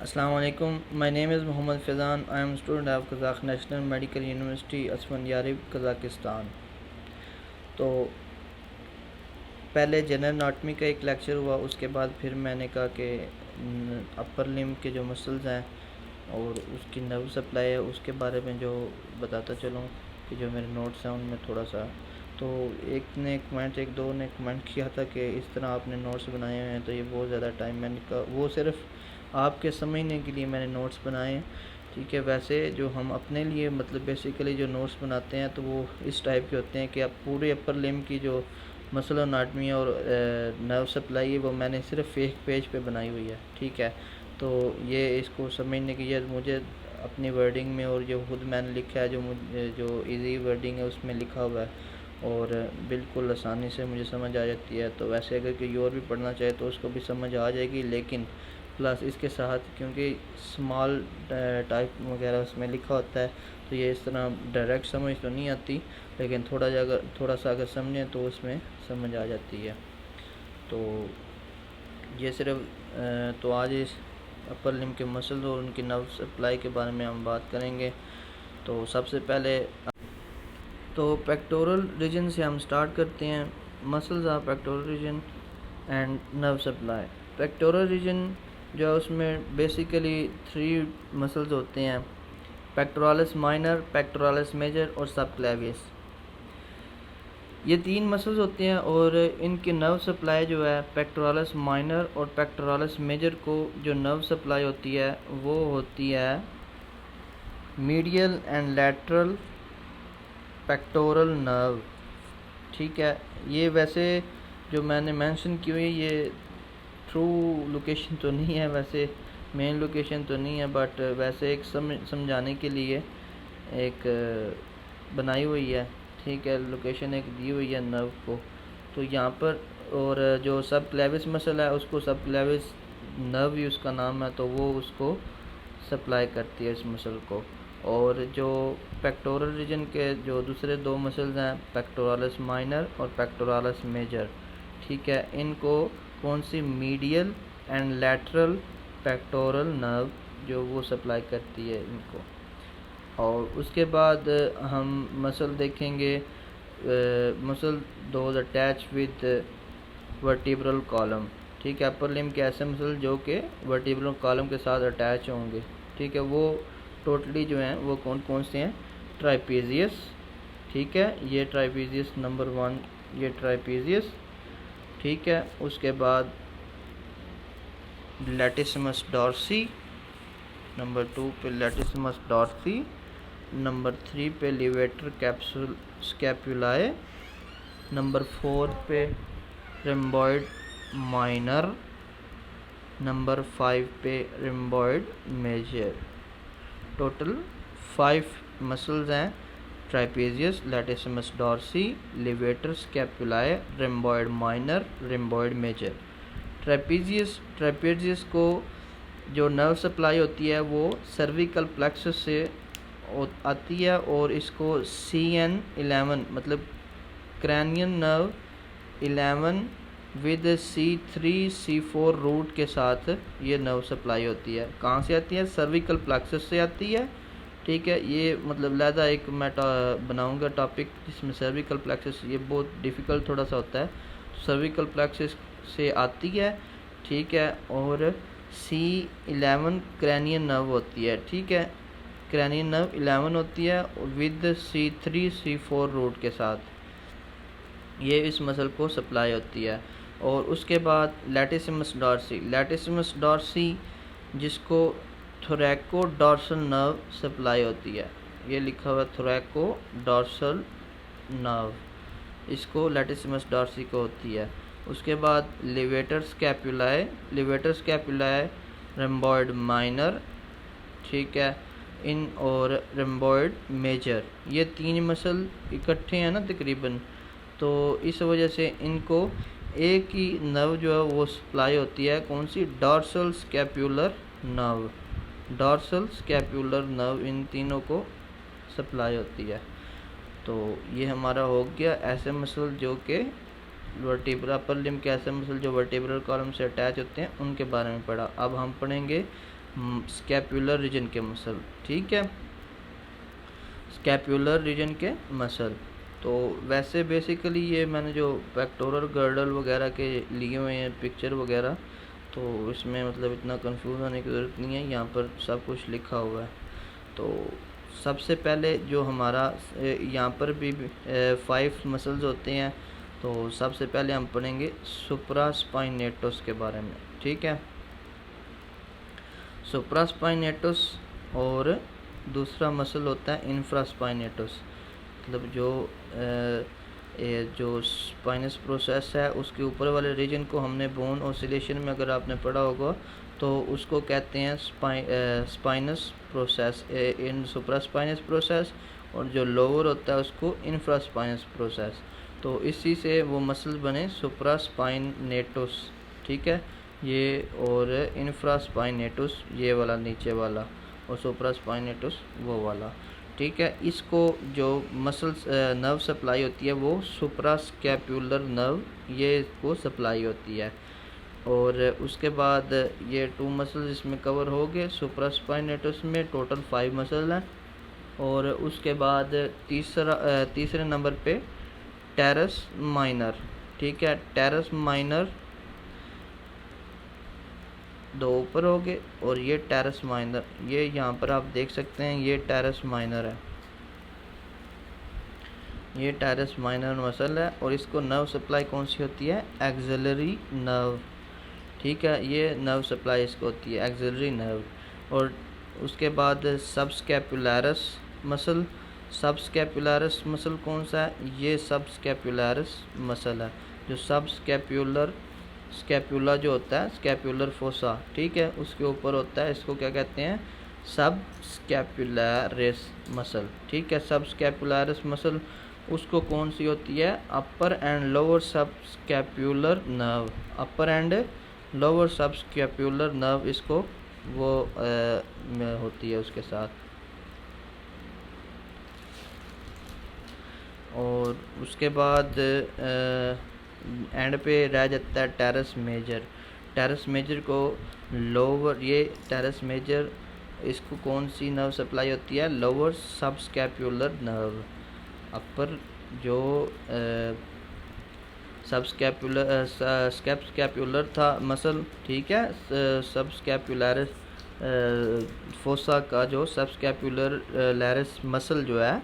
Assalamu alaikum. My name is Muhammad Fizan. I am a student of Kazakh National Medical University, Asfandyarib, Kazakhstan. तो पहले general anatomy का एक lecture हुआ, उसके बाद फिर मैंने कहा कि अपर लिम्ब के जो मसल्स हैं और उसकी नर्व सप्लाई है उसके बारे में जो बताता चलूँ कि जो मेरे नोट्स हैं उनमें थोड़ा सा। तो एक दो ने कमेंट किया था कि इस तरह आपने नोट्स बनाए हुए हैं तो ये बहुत ज़्यादा टाइम, मैंने कहा वो सिर्फ आपके समझने के लिए मैंने नोट्स बनाए हैं, ठीक है। वैसे जो हम अपने लिए मतलब बेसिकली जो नोट्स बनाते हैं तो वो इस टाइप के होते हैं कि आप पूरे अपर लिम्ब की जो मसल एनाटमी और नर्व सप्लाई है वो मैंने सिर्फ एक पेज पे बनाई हुई है, ठीक है। तो ये इसको समझने की ये मुझे अपनी वर्डिंग में और जो खुद मैंने लिखा है, जो मुझे जो इजी वर्डिंग है उसमें लिखा हुआ है और बिल्कुल आसानी से मुझे समझ आ जाती है। तो वैसे अगर कोई और भी पढ़ना चाहे तो उसको भी समझ आ जाएगी, लेकिन प्लस इसके साथ क्योंकि स्मॉल टाइप वगैरह उसमें लिखा होता है तो ये इस तरह डायरेक्ट समझ तो नहीं आती, लेकिन थोड़ा सा अगर समझें तो उसमें समझ आ जाती है। तो ये सिर्फ तो आज इस अपर लिम्ब के मसल्स और उनकी नर्व सप्लाई के बारे में हम बात करेंगे। तो सबसे पहले तो पेक्टोरल रीजन से हम स्टार्ट करते हैं। Muscles are pectoral region and nerve supply. Pectoral region जो है उसमें बेसिकली 3 मसल्स होते हैं, पेक्टोरालिस माइनर, पेक्टोरालिस मेजर और सबक्लेवियस। ये 3 मसल्स होते हैं और इनकी नर्व सप्लाई जो है पेक्टोरालिस माइनर और पेक्टोरालिस मेजर को जो नर्व सप्लाई होती है वो होती है medial and lateral pectoral nerve, ठीक है। ये वैसे जो मैंने मेंशन की हुई ये ट्रू लोकेशन तो नहीं है, वैसे मेन लोकेशन तो नहीं है, बट वैसे एक समझाने के लिए एक बनाई हुई है, ठीक है। लोकेशन एक दी हुई है नर्व को, तो यहाँ पर और जो सब क्लेविस मसल है उसको सब क्लेविस नर्व ही उसका नाम है, तो वो उसको सप्लाई करती है इस मसल को। और जो पेक्टोरल रीजन के जो दूसरे 2 मसल्स हैं पेक्टोरालिस माइनर और पेक्टोरालिस मेजर, ठीक है, इनको कौन सी medial and lateral pectoral nerve जो वो सप्लाई करती है इनको। और उसके बाद हम मसल देखेंगे, muscle those attach with vertebral column, ठीक है। अपर लिम्ब के ऐसे मसल जो कि वर्टिब्रल कॉलम के साथ अटैच होंगे, ठीक है। वो टोटली जो हैं वो कौन कौन से हैं, ट्राइपीजियस, ठीक है, ये ट्राइपीजियस नंबर 1, ये ट्राइपीजियस, ठीक है। उसके बाद लैटिसिमस डॉर्सी, नंबर 2 पे लैटिसिमस डॉर्सी, नंबर 3 पे लिवेटर कैप्सूल स्कैपुलाए, नंबर 4 पे रिम्बॉइड माइनर, नंबर 5 पे रिम्बॉइड मेजर। टोटल 5 मसल्स हैं, trapezius, latissimus dorsi, levator scapulae, rhomboid minor, rhomboid major. Trapezius को जो नर्व सप्लाई होती है वो सर्विकल प्लेक्सस से आती है और इसको CN11 मतलब क्रैनियन nerve 11 with C3 C4 root के साथ ये नर्व सप्लाई होती है। कहाँ से आती है, सर्विकल प्लेक्सस से आती है, ठीक है। ये मतलब लहदा एक मैं बनाऊंगा टॉपिक जिसमें सर्विकल प्लेक्सस, ये बहुत डिफ़िकल्ट थोड़ा सा होता है। सर्विकल प्लेक्सस से आती है, ठीक है, और C11 क्रैनियन नर्व होती है, ठीक है। क्रैनियन नर्व 11 होती है विद C3 C4 रूट के साथ, ये इस मसल को सप्लाई होती है। और उसके बाद लैटिसिमस डॉर्सी, लैटिसिमस डॉर्सी जिसको थोरैको डॉर्सल नर्व सप्लाई होती है, ये लिखा हुआ थोरैको डॉर्सल नर्व, इसको लैटिसिमस डॉर्सी को होती है। उसके बाद levator स्कैपुलाए, levator scapulae rhomboid minor, ठीक है, इन और रिम्बॉइड मेजर, ये 3 मसल इकट्ठे हैं ना तकरीबन, तो इस वजह से इनको एक ही नर्व जो है वो सप्लाई होती है, कौन सी, dorsal scapular nerve, dorsal scapular nerve इन तीनों को सप्लाई होती है। तो ये हमारा हो गया ऐसे मसल जो कि वर्टिब्रल अपर लिम्ब के ऐसे मसल जो वर्टिब्रल कॉलम से अटैच होते हैं उनके बारे में पढ़ा। अब हम पढ़ेंगे स्कैपुलर रीजन के मसल, ठीक है, स्कैपुलर रीजन के मसल। तो वैसे बेसिकली ये मैंने जो पेक्टोरल गर्डल वगैरह के लिए हुए हैं पिक्चर वगैरह, तो इसमें मतलब इतना कंफ्यूज होने की ज़रूरत नहीं है, यहाँ पर सब कुछ लिखा हुआ है। तो सबसे पहले जो हमारा यहाँ पर भी 5 मसल्स होते हैं, तो सबसे पहले हम पढ़ेंगे सुप्रास्पाइनेटस के बारे में, ठीक है। सुप्रास्पाइनेटस और दूसरा मसल होता है इंफ्रास्पाइनेटस, मतलब जो स्पाइनस प्रोसेस है उसके ऊपर वाले रीजन को हमने बोन ऑसिलेशन में अगर आपने पढ़ा होगा तो उसको कहते हैं स्पाइनस प्रोसेस, इन सुप्रास्पाइनस प्रोसेस, और जो लोअर होता है उसको इंफ्रास्पाइनस प्रोसेस। तो इसी से वो मसल्स बने सुप्रास्पाइनेटस, ठीक है, ये, और इंफ्रास्पाइनेटस ये वाला नीचे वाला, और सुप्रास्पाइनेटस वो वाला, ठीक है। इसको जो मसल्स नर्व सप्लाई होती है वो सुप्रास्कैपुलर नर्व, ये इसको सप्लाई होती है। और उसके बाद ये 2 मसल्स इसमें कवर हो गए सुप्रास्पाइनेटस में, टोटल 5 मसल हैं। और उसके बाद तीसरे नंबर पे टेरस माइनर, ठीक है, टेरस माइनर 2 ऊपर हो गए, और ये टेरस माइनर, ये यहाँ पर आप देख सकते हैं, ये टेरस माइनर है, ये टेरस माइनर मसल है। और इसको नर्व सप्लाई कौन सी होती है, एक्सिलरी नर्व, ठीक है, ये नर्व सप्लाई इसको होती है एक्सिलरी नर्व। और उसके बाद सबस्कैपुलैरिस मसल, सबस्कैपुलैरिस मसल कौन सा है, ये सबस्कैपुलैरिस मसल है, जो सबस्कैपुलर, स्कैपुला जो होता है स्कैपुलर फोसा, ठीक है, उसके ऊपर होता है, इसको क्या कहते हैं, सबस्कैपुलैरिस मसल, ठीक है। सबस्कैपुलैरिस मसल उसको कौन सी होती है, upper and lower subscapular nerve, upper and lower subscapular nerve, इसको वो में होती है उसके साथ। और उसके बाद एंड पे रह जाता है टेरस मेजर। टेरस मेजर को लोअर, ये टेरस मेजर, इसको कौन सी नर्व सप्लाई होती है, लोअर सबस्कैपुलर नर्व। अपर जो सबस्कैपुलर था मसल, ठीक है, सबस्कैपुलैरिस फोसा का जो सबस्कैपुलर लैरिस मसल जो है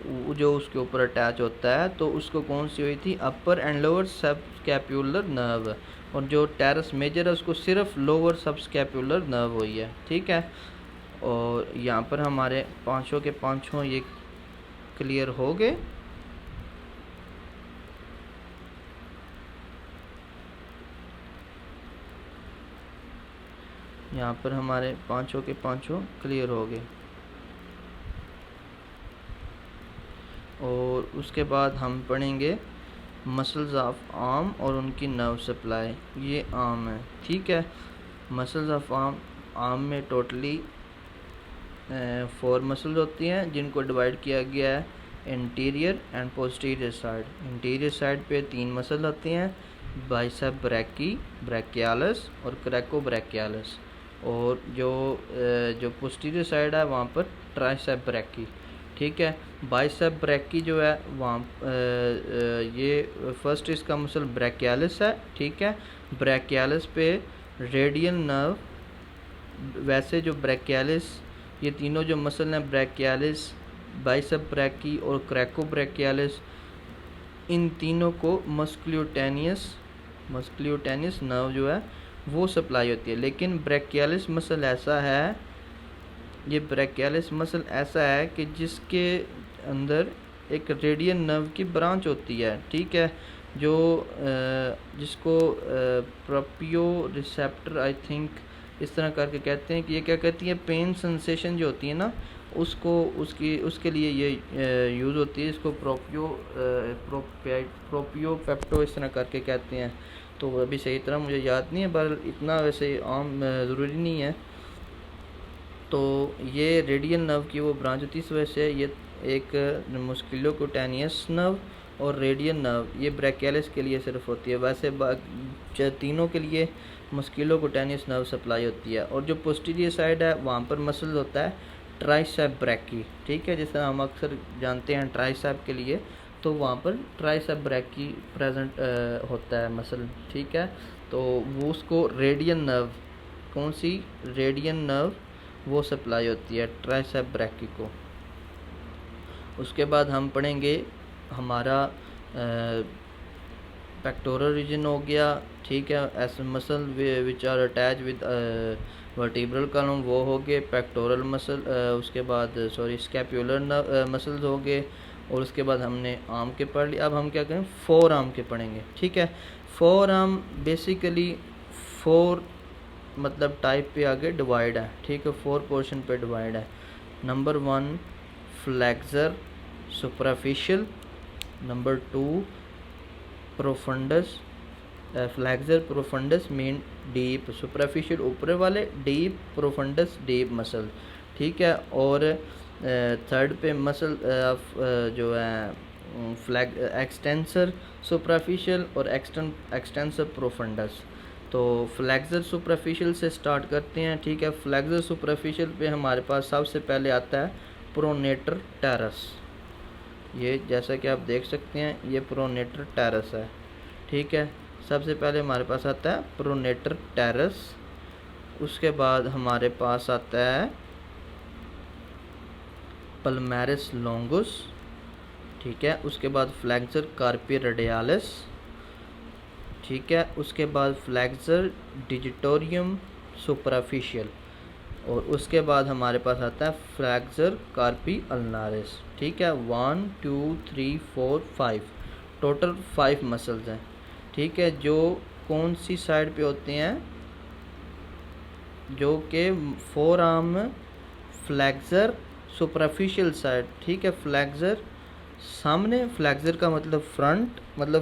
जो उसके ऊपर अटैच होता है, तो उसको कौन सी हुई थी, अपर एंड लोअर सबस्कैपुलर नर्व। और जो टेरस मेजर है उसको सिर्फ लोअर सबस्कैपुलर नर्व हुई है, ठीक है। और यहाँ पर हमारे पांचों के पांचों ये क्लियर हो गए। यहाँ पर हमारे पांचों के पांचों क्लियर हो गए। और उसके बाद हम पढ़ेंगे मसल्स ऑफ आर्म और उनकी नर्व सप्लाई। ये आर्म है, ठीक है, मसल्स ऑफ आर्म में टोटली 4 मसल्स होती हैं जिनको डिवाइड किया गया है interior and posterior side. Interior side पे 3 मसल होती हैं, बाइसेप ब्रैकी, ब्रैकियालिस और क्रैकोब्रैकियालिस। और जो पोस्टीरियर साइड है वहाँ पर ट्राइसेप ब्रैकी, ठीक है। बाइसेप ब्रैकी जो है वहाँ ये फर्स्ट इसका मसल ब्रैकियालिस है, ठीक है। ब्रैकियालिस पे रेडियल नर्व, वैसे जो ब्रैकियालिस, ये तीनों जो मसल हैं ब्रैकियालिस, बाइसेप ब्रैकी और क्रैकोब्रैकियालिस, इन तीनों को मस्कुलोटेनियस नर्व जो है वो सप्लाई होती है। लेकिन ब्रैकियालिस मसल ऐसा है, ये ब्रैकियालिस मसल ऐसा है कि जिसके अंदर एक रेडियल नर्व की ब्रांच होती है, ठीक है, जो जिसको प्रोपियो रिसेप्टर आई थिंक इस तरह करके कहते हैं, कि ये क्या कहती है, पेन सेंसेशन जो होती है ना उसके लिए ये यूज़ होती है। इसको प्रोपियो पेप्टो इस तरह करके कहते हैं। तो अभी सही तरह मुझे याद नहीं है, पर इतना वैसे आम ज़रूरी नहीं है। तो ये रेडियल नर्व की वो ब्रांच होती है, इस वजह से ये एक मस्कुलोक्यूटेनियस नर्व और रेडियन नर्व ये ब्रैकियलिस के लिए सिर्फ होती है। वैसे तीनों के लिए मस्कुलोकुटेनियस नर्व सप्लाई होती है। और जो पोस्टीरियर साइड है वहाँ पर मसल होता है ट्राइसेप ब्रैकी, ठीक है, जिस तरह हम अक्सर जानते हैं ट्राइसेप के लिए, तो वहाँ पर ट्राइसेप ब्रैकी प्रेजेंट होता है मसल, ठीक है। तो वो उसको रेडियन नर्व, कौन सी, रेडियन नर्व, वो सप्लाई होती है ट्राइसेप ब्रैकी को। उसके बाद हम पढ़ेंगे हमारा पेक्टोरल रीजन हो गया, ठीक है, ऐसे muscle which are attach with vertebral column वो हो गए पेक्टोरल मसल। उसके बाद स्कैपुलर मसल्स हो गए। और उसके बाद हमने आर्म के पढ़ लिए। अब हम क्या करें, फोर आर्म के पढ़ेंगे, ठीक है। फोर आर्म बेसिकली फोर मतलब टाइप पे आगे डिवाइड है, ठीक है, फोर पोर्शन पे डिवाइड है। Number 1 flexor superficial, number 2 profundis, flexor profundis mean deep, superficial ऊपर वाले, डीप प्रोफंडस डीप मसल, ठीक है। और थर्ड पे मसल जो है एक्सटेंसर सुपरफिशियल और एक्सटेंसर प्रोफंडस। तो फ्लेक्सर सुपरफिशियल से स्टार्ट करते हैं, ठीक है। फ्लेक्सर सुपरफिशियल पे हमारे पास सबसे पहले आता है प्रोनेटर टेरस। ये जैसा कि आप देख सकते हैं ये प्रोनेटर टेरस है, ठीक है। सबसे पहले हमारे पास आता है प्रोनेटर टेरस। उसके बाद हमारे पास आता है पल्मैरिस लॉन्गुस, ठीक है। उसके बाद फ्लेक्सर कार्पी रेडियालिस, ठीक है। उसके बाद फ्लेक्सर डिजिटोरियम सुपरफिशियल और उसके बाद हमारे पास आता है फ्लेक्सर कार्पी अल्नारिस, ठीक है। 1 2 3 4 5 टोटल 5 मसल्स हैं, ठीक है, जो कौन सी साइड पे होते हैं, जो कि four arm flexor superficial side, ठीक है। फ्लेक्सर सामने, फ्लेक्सर का मतलब फ्रंट, मतलब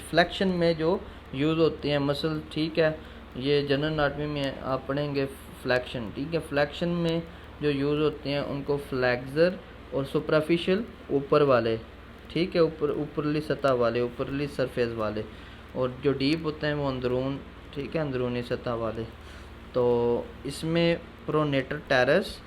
फ्लेक्शन में जो यूज़ होते हैं मसल, ठीक है। ये जनरल एनाटॉमी में आप पढ़ेंगे फ्लेक्शन, ठीक है। फ्लेक्शन में जो यूज़ होते हैं उनको फ्लेक्सर और सुपरफिशियल ऊपर वाले, ठीक है, ऊपरली सतह वाले, ऊपरली सरफेस वाले, और जो डीप होते हैं वो अंदरून, ठीक है, अंदरूनी सतह वाले। तो इसमें pronator terrace,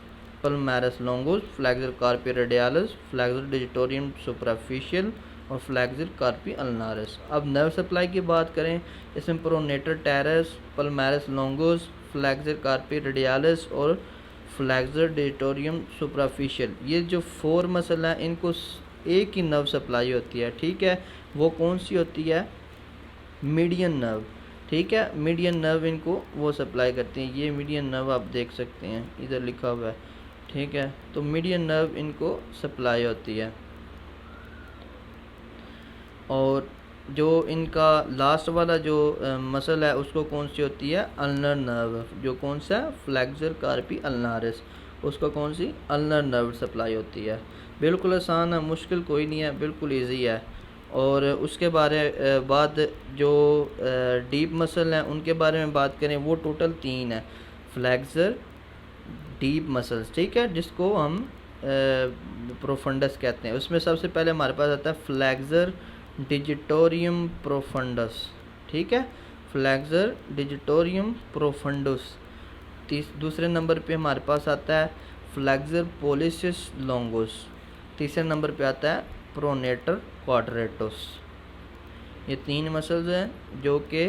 पल्मैरिस लॉन्गुस, flexor कार्पी radialis, flexor digitorum superficial और फ्लेक्सर कार्पी अल्नारिस। अब नर्व सप्लाई की बात करें, इसमें प्रोनेटर टेरस, पल्मैरिस लॉन्गुस, फ्लेक्सर कार्पी रेडियालिस और फ्लेक्सर डिजिटोरियम सुपरफिशियल, ये जो 4 मसल हैं इनको एक ही नर्व सप्लाई होती है, ठीक है। वो कौन सी होती है, मीडियन नर्व, ठीक है। मीडियन नर्व इनको वो सप्लाई करते हैं। ये मीडियन नर्व आप देख सकते हैं इधर लिखा हुआ है, ठीक है। तो मीडियन नर्व इनको सप्लाई होती है। और जो इनका लास्ट वाला जो मसल है उसको कौन सी होती है, अल्नर नर्व, जो कौन सा फ्लेक्सर कार्पी अल्नारिस, उसको कौन सी अल्नर नर्व सप्लाई होती है। बिल्कुल आसान है, मुश्किल कोई नहीं है, बिल्कुल इजी है। और उसके बाद जो डीप मसल हैं उनके बारे में बात करें, वो टोटल 3 है, फ्लेक्सर डीप मसल्स, ठीक है, जिसको हम प्रोफंडस कहते हैं। उसमें सबसे पहले हमारे पास आता है फ्लेक्सर डिजिटोरियम प्रोफंडस, ठीक है, फ्लेक्सर डिजिटोरियम प्रोफंडस। दूसरे नंबर पे हमारे पास आता है फ्लेक्सर पोलिसिस लॉन्गुस। तीसरे नंबर पे आता है प्रोनेटर क्वाड्रेटस। ये 3 मसल्स हैं जो कि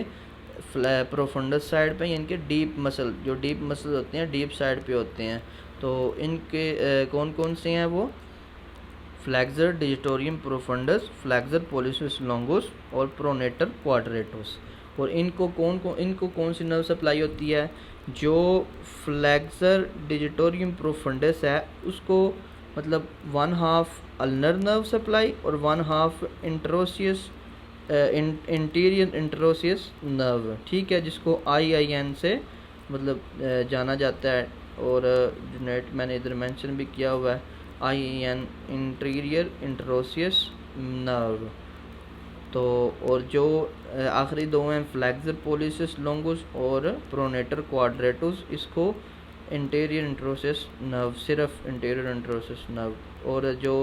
प्रोफंडस साइड पे, इनके डीप मसल, जो डीप मसल होते हैं डीप साइड पे होते हैं। तो इनके कौन कौन से हैं वो, flexor digitorum profundis, flexor policies longus और प्रोनेटर क्वाड्रेटस। और इनको कौन सी नर्व सप्लाई होती है, जो फ्लेक्सर डिजिटोरियम प्रोफंडस है उसको मतलब 1/2 अल्नर नर्व सप्लाई और 1/2 इंट्रोसियस इंटीरियर इंट्रोसियस नर्व, ठीक है, जिसको IIN से मतलब जाना जाता है। और नेट मैंने इधर मेंशन भी किया हुआ है, IIN इंटीरियर इंट्रोसियस नर्व। तो और जो आखिरी 2 हैं फ्लेक्सर पोलिसिस लॉन्गुस और प्रोनेटर क्वाड्रेटस, इसको इंटीरियर इंट्रोसिस नर्व, सिर्फ इंटीरियर इंट्रोसिस नर्व। और जो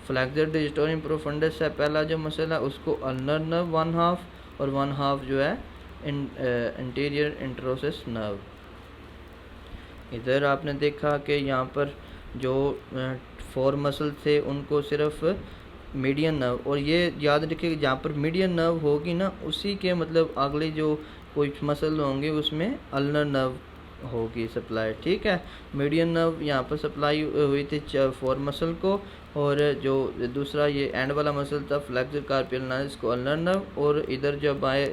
फ्लैक्सर डिजिटोरियम प्रोफंडस है पहला जो मसल है, उसको अल्नर नर्व 1/2 और 1/2 जो है इंटीरियर इंट्रोसिस नर्व। इधर आपने देखा कि यहाँ पर जो 4 मसल थे उनको सिर्फ मीडियन नर्व, और ये याद रखिए कि जहाँ पर मीडियन नर्व होगी ना, उसी के मतलब अगली जो कोई मसल होंगे उसमें अल्नर नर्व होगी सप्लाई। ठीक है, मीडियन नर्व यहाँ पर सप्लाई हुई थी 4 मसल को, और जो दूसरा ये एंड वाला मसल था फ्लेक्सर कार्पियल अल्नारिस को अल्नर नर्व, और इधर जब आए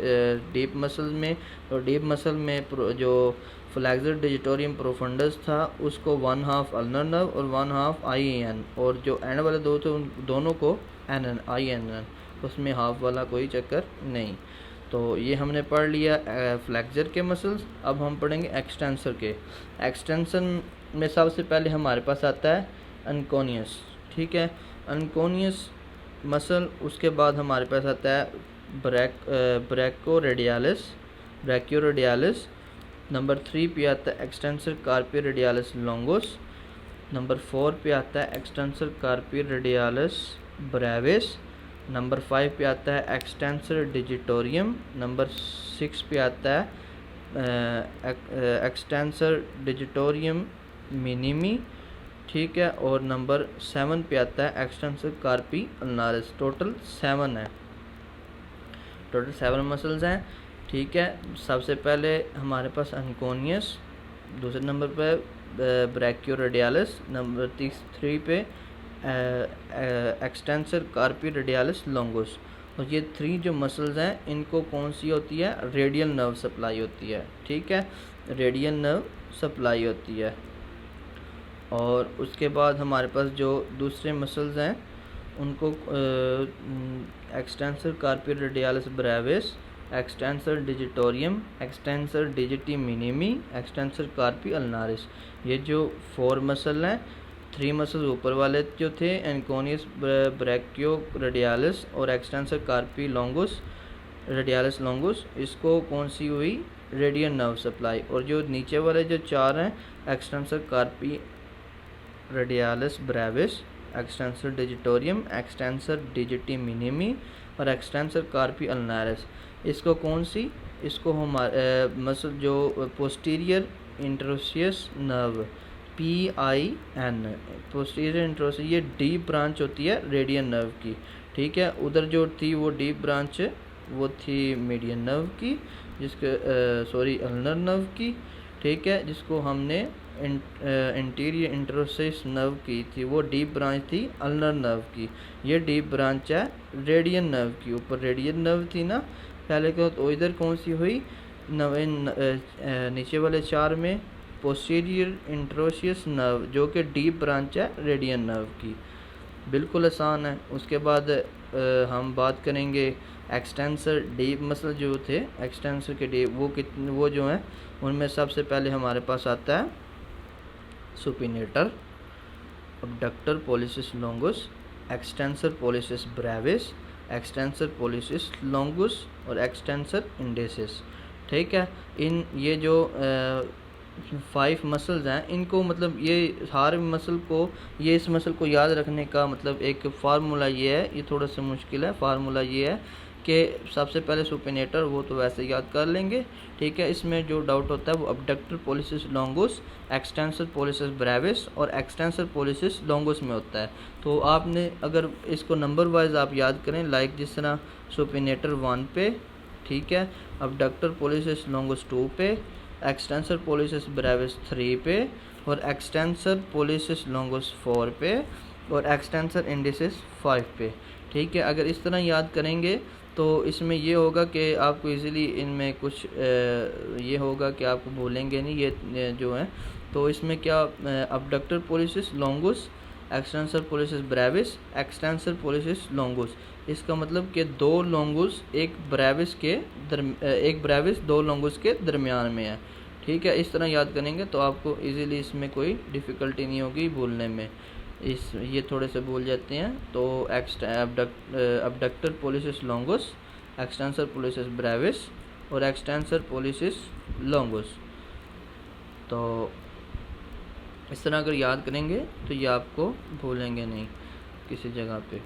डीप मसल में, तो डीप मसल में जो फ्लेक्सर डिजिटोरियम प्रोफंडस था उसको 1/2 अल्नर नर्व और 1/2 IAN, और जो एंड वाले दो थे उन दोनों को NN INN, उसमें हाफ वाला कोई चक्कर नहीं। तो ये हमने पढ़ लिया फ्लेक्सर के मसल्स। अब हम पढ़ेंगे एक्सटेंसर के। एक्सटेंशन में सबसे पहले हमारे पास आता है अनकोनियस। ठीक है, अनकोनियस मसल, उसके बाद हमारे पास आता है ब्रैकियोरेडियालिस। नंबर 3 पे आता है एक्सटेंसर कार्पियो रेडियालिस लॉन्गोस। नंबर 4 पे आता है extensor Carpio radialis Brevis. Number 5 पे आता है एक्सटेंसर डिजिटोरियम। नंबर 6 पे आता है एक्सटेंसर डिजिटोरियम मिनिमी। ठीक है, और नंबर 7 पे आता है एक्सटेंसर कार्पी अल्नारिस। टोटल 7 है, टोटल 7 मसल्स हैं। ठीक है, सबसे पहले हमारे पास अनकोनियस, दूसरे नंबर पे ब्रैकियोरेडियालिस, नंबर 3 पे एक्सटेंसर कार्पी रेडियालिस लॉन्गोस। और ये 3 जो मसल्स हैं इनको कौन सी होती है, रेडियल नर्व सप्लाई होती है। ठीक है, रेडियल नर्व सप्लाई होती है। और उसके बाद हमारे पास जो दूसरे मसल्स हैं उनको extensor carpi radialis brevis, extensor digitorum, extensor digiti minimi, extensor carpi ulnaris. ये जो 4 मसल हैं, 3 मसल ऊपर वाले जो थे एनकोनियस ब्रैकियो रेडियालिस और एक्सटेंसर कार्पी लॉन्गोस रेडियालिस लॉन्गोस, इसको कौन सी हुई, रेडियल नर्व सप्लाई। और जो नीचे वाले जो 4 हैं extensor carpi radialis brevis, extensor digitorum, extensor digiti minimi और एक्सटेंसर कार्पी अल्नारिस, इसको कौन सी, इसको हमारे मसल जो posterior interosseous nerve PIN, posterior interosseous, ये डीप ब्रांच होती है रेडियल नर्व की। ठीक है, उधर जो थी वो डीप ब्रांच वो थी मीडियन नर्व की, जिसके अल्नर नर्व की। ठीक है, जिसको हमने इंटीरियर इंट्रोसियस नर्व की थी, वो डीप ब्रांच थी अल्नर नर्व की। ये डीप ब्रांच है रेडियल नर्व की, ऊपर रेडियल नर्व थी ना पहले को, तो इधर कौन सी हुई, नीचे वाले 4 में पोस्टीरियर इंट्रोसियस नर्व जो कि डीप ब्रांच है रेडियल नर्व की। बिल्कुल आसान है। उसके बाद हम बात करेंगे एक्सटेंसर डीप मसल जो थे, एक्सटेंसर के डीप वो जो हैं उनमें सबसे पहले हमारे पास आता है supinator, abductor pollicis longus, extensor pollicis brevis, extensor pollicis longus और एक्सटेंसर इंडेसिस। ठीक है, ये जो 5 मसल्स हैं इनको मतलब ये हर मसल को, ये इस मसल को याद रखने का मतलब एक फार्मूला ये है, ये थोड़ा सा मुश्किल है। फार्मूला ये है कि सबसे पहले सुपिनेटर, वो तो वैसे याद कर लेंगे। ठीक है, इसमें जो डाउट होता है वो abductor pollicis longus, extensor pollicis brevis और एक्सटेंसर पोलिसिस लॉन्गुस में होता है। तो आपने अगर इसको नंबर वाइज आप याद करें, लाइक जिस तरह सुपिनेटर 1 पे, ठीक है, अबडक्टर पोलिसिस लॉन्गुस 2 पे, एक्सटेंसर पोलिसिस ब्रेविस 3 पे और एक्सटेंसर पोलिसिस लॉन्गुस 4 पे और एक्सटेंसर इंडिसिस 5 पे। ठीक है, अगर इस तरह याद करेंगे तो इसमें ये होगा कि आपको इजीली इनमें कुछ ये होगा कि आपको भूलेंगे नहीं ये जो है। तो इसमें क्या, abductor pollicis longus, extensor pollicis brevis, extensor pollicis longus, इसका मतलब कि 2 लॉन्गुस एक ब्रेविस 2 लॉन्गुस के दरमियान में है। ठीक है, इस तरह याद करेंगे तो आपको इजीली इसमें कोई डिफ़िकल्टी नहीं होगी भूलने में। ये थोड़े से भूल जाते हैं। तो abductor pollicis longus, extensor pollicis brevis और एक्सटेंसर पोलिसिस लॉन्गुस, तो इस तरह अगर याद करेंगे तो ये आपको भूलेंगे नहीं। किसी जगह पे।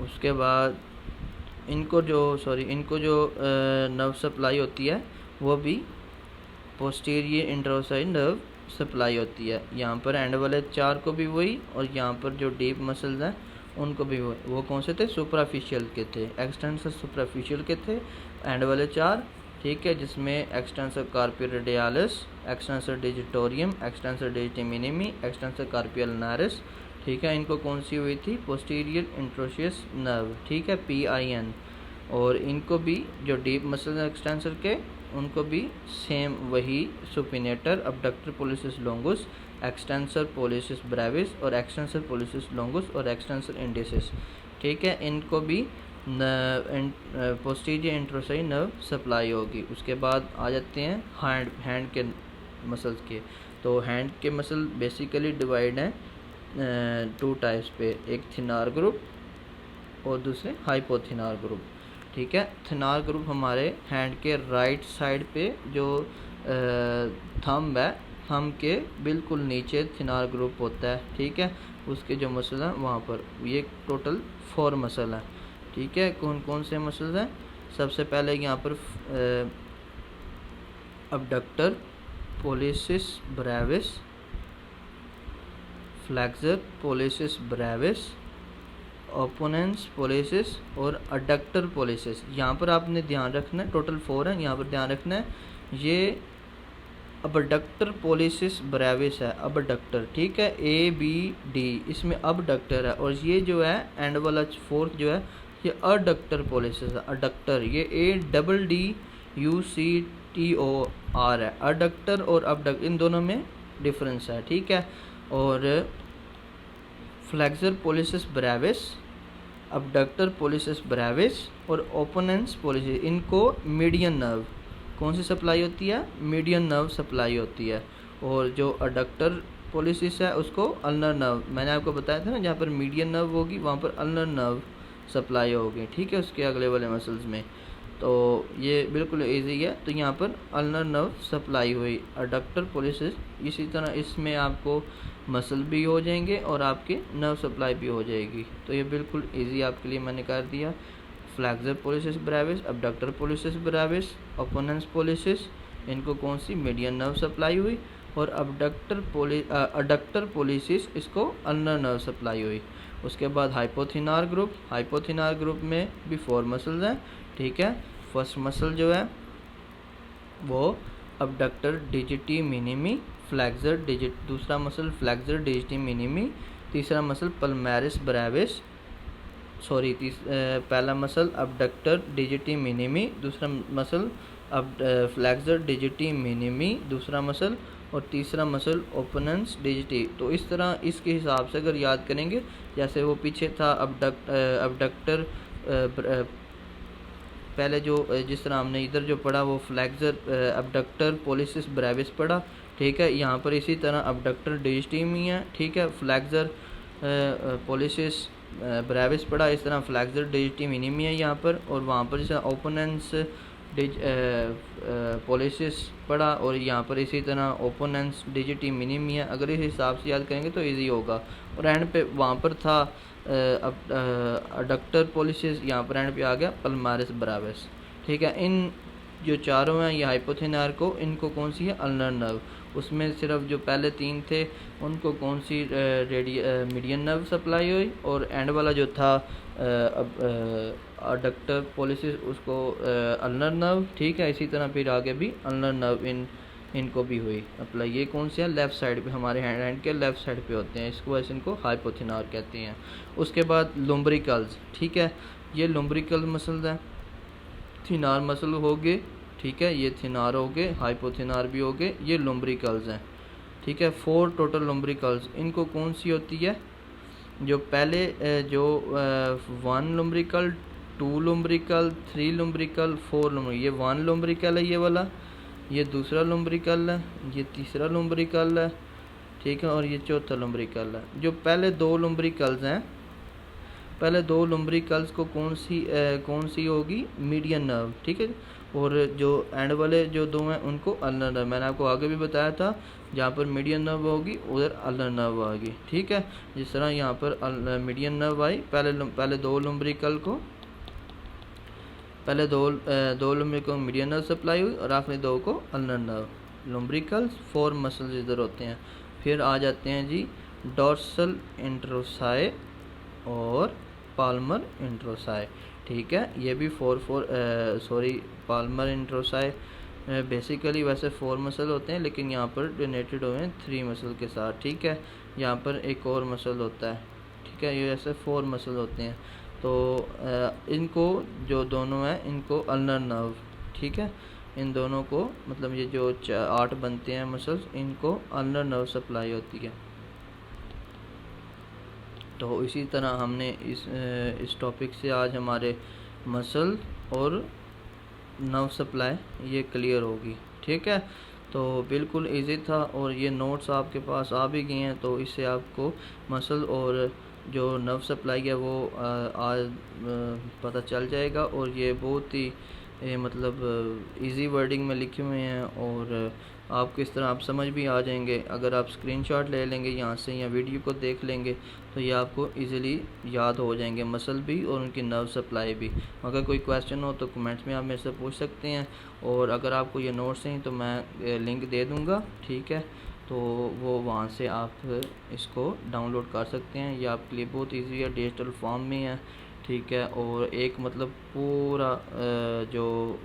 उसके बाद इनको जो नर्व सप्लाई होती है वो भी पोस्टीरियर इंट्रोसाइड नर्व सप्लाई होती है। यहाँ पर एंड वाले 4 को भी वही, और यहाँ पर जो डीप मसल्स हैं उनको भी वही। वो कौन से थे? सुपरफिशियल के थे, एक्सटेंसर सुपरफिशियल के थे एंड वाले 4, ठीक है, जिसमें extensor carpi radialis, extensor digitorum, extensor digiti minimi, extensor carpi ulnaris, ठीक है। इनको कौन सी हुई थी? पोस्टीरियर इंट्रोशियस नर्व, ठीक है, PIN। और इनको भी जो डीप मसल एक्सटेंसर के, उनको भी सेम वही supinator, abductor pollicis longus, extensor pollicis brevis और एक्सटेंसर पोलिसिस लोंगुस और एक्सटेंसर इंडिसिस, ठीक है। इनको भी पोस्टीरियर इंट्रोसाइड नर्व सप्लाई होगी। उसके बाद आ जाते हैं हैंड के मसल्स के। तो हैंड के मसल बेसिकली डिवाइड हैं 2 टाइप्स पे, एक थिनार ग्रुप और दूसरे हाइपोथिनार ग्रुप, ठीक है। थिनार ग्रुप हमारे हैंड के राइट साइड पे जो थंब है, थंब के बिल्कुल नीचे थिनार ग्रुप होता है, ठीक है। उसके जो मसल हैं वहाँ पर, ये टोटल 4 मसल हैं, ठीक है। कौन कौन से मसल्स हैं? सबसे पहले यहाँ पर abductor pollicis brevis, flexor pollicis brevis, opponens pollicis और अडक्टर पोलिसिस। यहाँ पर आपने ध्यान रखना है, टोटल 4 हैं, यहाँ पर ध्यान रखना है ये अबडक्टर पोलिसिस ब्रेविस है, अबडक्टर, ठीक है, ABD, इसमें अबडक्टर है। और ये जो है एंड वाला 4th जो है ये अडक्टर पोलिसिस है, अडक्टर, ये ADDUCTOR है। अडक्टर और अबडक्टर इन दोनों में डिफरेंस है, ठीक है। और flexor pollicis brevis, abductor pollicis brevis और ओपोनेंस पोलिसिस, इनको मीडियन नर्व कौन सी सप्लाई होती है? मीडियन नर्व सप्लाई होती है। और जो अडक्टर पोलिसिस है उसको अल्नर नर्व, मैंने आपको बताया था ना, जहाँ पर मीडियन नर्व होगी वहाँ पर अल्नर नर्व सप्लाई होगी, ठीक है, उसके अगले वाले मसल्स में। तो ये बिल्कुल ईजी है। तो यहाँ पर अल्नर नर्व सप्लाई हुई, अडक्टर पोलिसिस। इसी तरह इसमें आपको मसल भी हो जाएंगे और आपके नर्व सप्लाई भी हो जाएगी। तो ये बिल्कुल इजी आपके लिए मैंने कर दिया। Flexor pollicis brevis, abductor pollicis brevis, opponens pollicis, इनको कौन सी? मीडियन नर्व सप्लाई हुई। और अडक्टर पोलिसिस, इसको अल्नर नर्व सप्लाई हुई। उसके बाद हाइपोथिनार ग्रुप, हाइपोथिनार ग्रुप में भी 4 मसल्स हैं, ठीक है। फर्स्ट मसल जो है वो अबडक्टर डिजिटी मिनिमी, फ्लेक्सर डिजिट, दूसरा मसल फ्लेक्सर डिजिटी मिनिमी, तीसरा मसल पल्मैरिस ब्रेविस, पहला मसल अबडक्टर डिजिटी मिनिमी, दूसरा मसल फ्लेक्सर डिजिटी मिनिमी, दूसरा मसल, और तीसरा मसल ओपोनेंस डिजिटी। तो इस तरह इसके हिसाब से अगर याद करेंगे, जैसे वो पीछे था अबडक्टर, पहले जो जिस तरह हमने इधर जो पढ़ा वो फ्लेक्सर अबडक्टर पोलिसिस ब्रेविस पढ़ा, ठीक है। यहाँ पर इसी तरह अबडक्टर डिजिटी है, ठीक है, फ्लेक्सर पोलिसिस ब्रेविस पढ़ा, इस तरह फ्लेक्सर डिजिटी मिनिमी है यहाँ पर। और वहाँ पर जैसे ओपोनेंस पोलिसिस पढ़ा, और यहाँ पर इसी तरह ओपोनेंस डिजिटी मिनिमी है। अगर इस हिसाब से याद करेंगे तो इजी होगा। और एंड पे वहाँ पर था अडक्टर पोलिसिस, यहाँ पर एंड पे आ गया पल्मारिस ब्रेविस, ठीक है। इन जो चारों हैं ये हाइपोथिनार को, इनको कौन सी है? Ulnar nerve. उसमें सिर्फ जो पहले 3 थे उनको कौन सी मीडियन नर्व सप्लाई हुई, और एंड वाला जो था अडक्टर पोलिसिस उसको अल्नर नर्व, ठीक है। इसी तरह फिर आगे भी अल्नर नर्व इनको भी हुई अप्लाई। ये कौन से हैं? लेफ़्ट साइड पे, हमारे हैंड के लेफ़्ट साइड पे होते हैं, इसको वैसे इनको हाइपोथिनार कहते हैं। उसके बाद लुम्ब्रिकल्स, ठीक है, ये लुम्ब्रिकल मसल्स हैं, थिनार मसल हो गए, ठीक है, ये थिनार हो गए, हाइपोथिनार भी हो गए, ये लुम्ब्रिकल्स हैं, ठीक है। 4 टोटल लुम्ब्रिकल्स, इनको कौन सी होती है? जो पहले जो 1 लुम्ब्रिकल, 2 लुम्ब्रिकल, 3 लुम्ब्रिकल, 4 लुम्ब्रिकल, ये 1 लुम्ब्रिकल है ये वाला, ये दूसरा लुम्ब्रिकल है, ये तीसरा लुम्ब्रिकल है, ठीक है, और ये चौथा लुम्ब्रिकल है। जो पहले 2 लुम्ब्रिकल्स हैं, पहले 2 लुम्ब्रिकल्स को कौन सी होगी? मीडियन नर्व, ठीक है। और जो एंड वाले जो दो हैं उनको अल्नर नर्व, मैंने आपको आगे भी बताया था, जहाँ पर मीडियन नर्व होगी उधर अल्नर नर्व आएगी। ठीक है, जिस तरह यहाँ पर मीडियन नर्व आई, पहले दो लुम्ब्रिकल को मीडियन नर्व सप्लाई हुई और आखिरी दो को अल्नर नर्व। लुम्ब्रिकल्स 4 मसल्स इधर होते हैं। फिर आ जाते हैं जी डोर्सल इंट्रोसाई और पाल्मर इंट्रोसाई। ठीक है, ये भी पाल्मर इंट्रोसाई बेसिकली वैसे 4 मसल होते हैं, लेकिन यहाँ पर डोनेटेड हुए हैं 3 मसल के साथ। ठीक है, यहाँ पर एक और मसल होता है। ठीक है, ये ऐसे 4 मसल होते हैं। तो इनको जो दोनों हैं इनको अल्नर नर्व, ठीक है, इन दोनों को मतलब ये जो 8 बनते हैं मसल्स, इनको अल्नर नर्व सप्लाई होती है। तो इसी तरह हमने इस टॉपिक से आज हमारे मसल और नर्व सप्लाई ये क्लियर होगी। ठीक है, तो बिल्कुल इजी था और ये नोट्स आपके पास आ भी गए हैं, तो इससे आपको मसल और जो नर्व सप्लाई है वो आज पता चल जाएगा। और ये बहुत ही मतलब इजी वर्डिंग में लिखे हुए हैं और आपको इस तरह आप समझ भी आ जाएंगे। अगर आप स्क्रीनशॉट ले लेंगे यहाँ से या वीडियो को देख लेंगे तो ये आपको इजीली याद हो जाएंगे, मसल भी और उनकी नर्व सप्लाई भी। अगर कोई क्वेश्चन हो तो कमेंट्स में आप मेरे से पूछ सकते हैं, और अगर आपको ये नोट्स हैं तो मैं लिंक दे दूँगा। ठीक है, तो वो वहाँ से आप इसको डाउनलोड कर सकते हैं। ये आपके लिए बहुत ईजी है, डिजिटल फॉर्म में है। ठीक है, और एक मतलब पूरा जो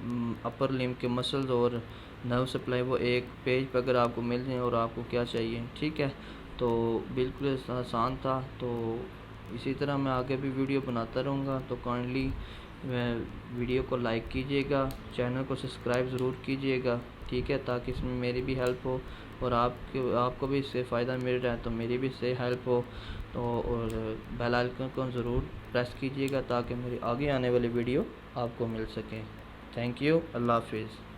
अपर लिम्ब के मसल्स और नर्व सप्लाई वो एक पेज पर अगर आपको मिल जाए और आपको क्या चाहिए। ठीक है, तो बिल्कुल आसान था। तो इसी तरह मैं आगे भी वीडियो बनाता रहूँगा, तो काइंडली वीडियो को लाइक कीजिएगा, चैनल को सब्सक्राइब ज़रूर कीजिएगा। ठीक है, ताकि इसमें मेरी भी हेल्प हो और आपको भी इससे फ़ायदा मिल रहा है तो मेरी भी इससे हेल्प हो। तो और बेल आइकन को ज़रूर प्रेस कीजिएगा ताकि मेरी आगे आने वाली वीडियो आपको मिल सके। थैंक यू, अल्लाह हाफिज़।